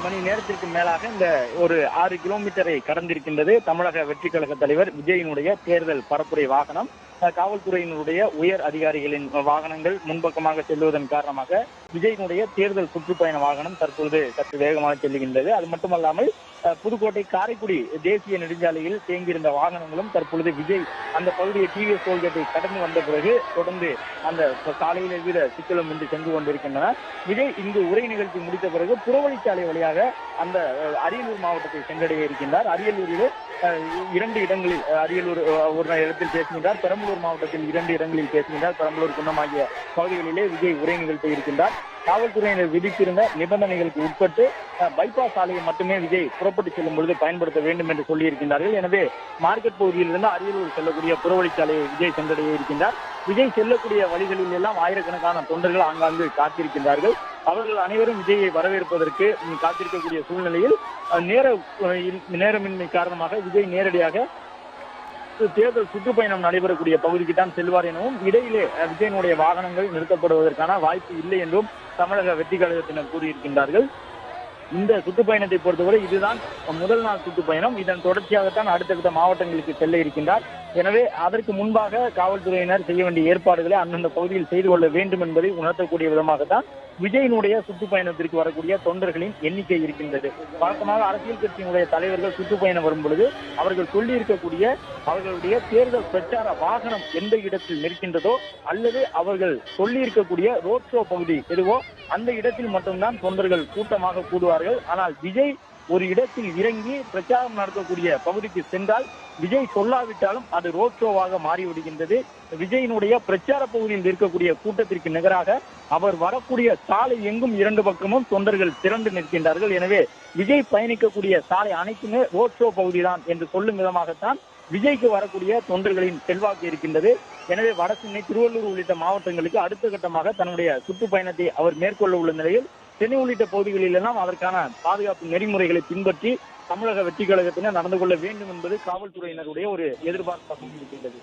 மணி நேரத்திற்கு மேலாக இந்த ஒரு 6 கிலோமீட்டரை கடந்திருக்கின்றது தமிழக வெற்றி கழக தலைவர் விஜயினுடைய தேர்தல் பரப்புரை வாகனம். காவல்துறையினுடைய உயர் அதிகாரிகளின் வாகனங்கள் முன்பக்கமாக செல்வதன் காரணமாக விஜயினுடைய தேர்தல் சுற்றுப்பயண வாகனம் தற்பொழுது சற்று வேகமாக செல்லுகின்றது. அது மட்டுமல்லாமல் புதுக்கோட்டை காரைக்குடி தேசிய நெடுஞ்சாலையில் தேங்கியிருந்த வாகனங்களும் தற்பொழுது விஜய் அந்த பகுதியை டிவிஎஸ் டோல்கேட்டை கடந்து வந்த பிறகு தொடர்ந்து அந்த சாலையில் எவ்வித சிக்கலும் இன்றி சென்று கொண்டிருக்கின்றன. விஜய் இங்கு உரை நிகழ்ச்சி முடித்த பிறகு புறவழிச்சாலை வழியாக அந்த அரியலூர் மாவட்டத்தை சென்றடைய இருக்கின்றார். அரியலூரில் 2 இடங்களில் அரியலூர் ஒரு இடத்தில் பேசுகின்றார், பெரம்பலூர் மாவட்டத்தில் 2 இடங்களில் பேசுகின்றார். பெரம்பலூர் குன்னம் ஆகிய பகுதிகளிலே விஜய் உரை நிகழ்த்த இருக்கின்றார். காவல்துறையினர் விதித்திருந்த நிபந்தனைகளுக்கு உட்பட்டு பைபாஸ் சாலையை மட்டுமே விஜய் புறப்பட்டு செல்லும் பொழுது பயன்படுத்த வேண்டும் என்று சொல்லியிருக்கின்றார்கள். எனவே மார்க்கெட் பகுதியிலிருந்து அரியலூர் செல்லக்கூடிய புறவழிச்சாலையை விஜய் சென்றடைய இருக்கின்றார். விஜய் செல்லக்கூடிய வழிகளில் எல்லாம் ஆயிரக்கணக்கான தொண்டர்கள் ஆங்காங்கு காத்திருக்கின்றார்கள். அவர்கள் அனைவரும் விஜயை வரவேற்பதற்கு காத்திருக்கக்கூடிய சூழ்நிலையில் நேரமின்மை காரணமாக விஜய் நேரடியாக தேர்தல் சுற்றுப்பயணம் நடைபெறக்கூடிய பகுதிக்கு தான் செல்வார் எனவும், இடையிலே விஜயனுடைய வாகனங்கள் நிறுத்தப்படுவதற்கான வாய்ப்பு இல்லை என்றும் தமிழக வெற்றி கழகத்தினர் கூறியிருக்கின்றார்கள். இந்த சுற்றுப்பயணத்தை பொறுத்தவரை இதுதான் முதல் நாள் சுற்றுப்பயணம். இதன் தொடர்ச்சியாகத்தான் அடுத்தடுத்த மாவட்டங்களுக்கு செல்ல இருக்கின்றார். எனவே அதற்கு முன்பாக காவல்துறையினர் செய்ய வேண்டிய ஏற்பாடுகளை அந்தந்த பகுதியில் செய்து கொள்ள வேண்டும் என்பதை உணர்த்தக்கூடிய விதமாகத்தான் விஜயினுடைய சுற்றுப்பயணத்திற்கு வரக்கூடிய தொண்டர்களின் எண்ணிக்கை இருக்கின்றது. வழக்கமாக அரசியல் கட்சியினுடைய தலைவர்கள் சுற்றுப்பயணம் வரும் பொழுது அவர்கள் சொல்லி இருக்கக்கூடிய அவர்களுடைய தேர்தல் பிரச்சார வாகனம் எந்த இடத்தில் நிற்கின்றதோ அல்லது அவர்கள் சொல்லி இருக்கக்கூடிய ரோட் ஷோ பகுதி எதுவோ அந்த இடத்தில் மட்டும்தான் தொண்டர்கள் கூட்டமாக கூடுவார்கள். ஆனால் விஜய் ஒரு இடத்தில் இறங்கி பிரச்சாரம் நடத்தக்கூடிய பகுதிக்கு சென்றால் விஜய் சொல்லாவிட்டாலும் அது ரோட் ஷோவாக மாறிவிடுகின்றது. விஜயினுடைய பிரச்சார பகுதியில் இருக்கக்கூடிய கூட்டத்திற்கு நிகராக அவர் வரக்கூடிய சாலை எங்கும் 2 பக்கமும் தொண்டர்கள் திரண்டு நிற்கின்றார்கள். எனவே விஜய் பயணிக்கக்கூடிய சாலை அனைத்துமே ரோட் ஷோ பகுதிதான் என்று சொல்லும் விதமாகத்தான் விஜய்க்கு வரக்கூடிய தொண்டர்களின் செல்வாக்கு இருக்கின்றது. எனவே வடசென்னை, திருவள்ளூர் உள்ளிட்ட மாவட்டங்களுக்கு அடுத்த கட்டமாக தன்னுடைய சுற்றுப்பயணத்தை அவர் மேற்கொள்ள உள்ள நிலையில் சென்னை உள்ளிட்ட பகுதிகளில் எல்லாம் அதற்கான பாதுகாப்பு நெறிமுறைகளை பின்பற்றி தமிழக வெற்றி கழகத்தினர் நடந்து கொள்ள வேண்டும் என்பது காவல்துறையினருடைய ஒரு எதிர்பார்ப்பாக இருக்கின்றது.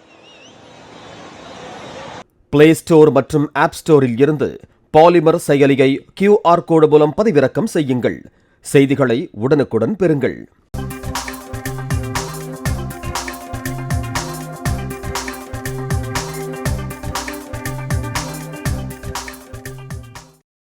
பிளே ஸ்டோர் மற்றும் ஆப் ஸ்டோரில் இருந்து பாலிமர் செயலியை QR கோடு மூலம் பதிவிறக்கம் செய்யுங்கள். செய்திகளை உடனுக்குடன் பெறுங்கள்.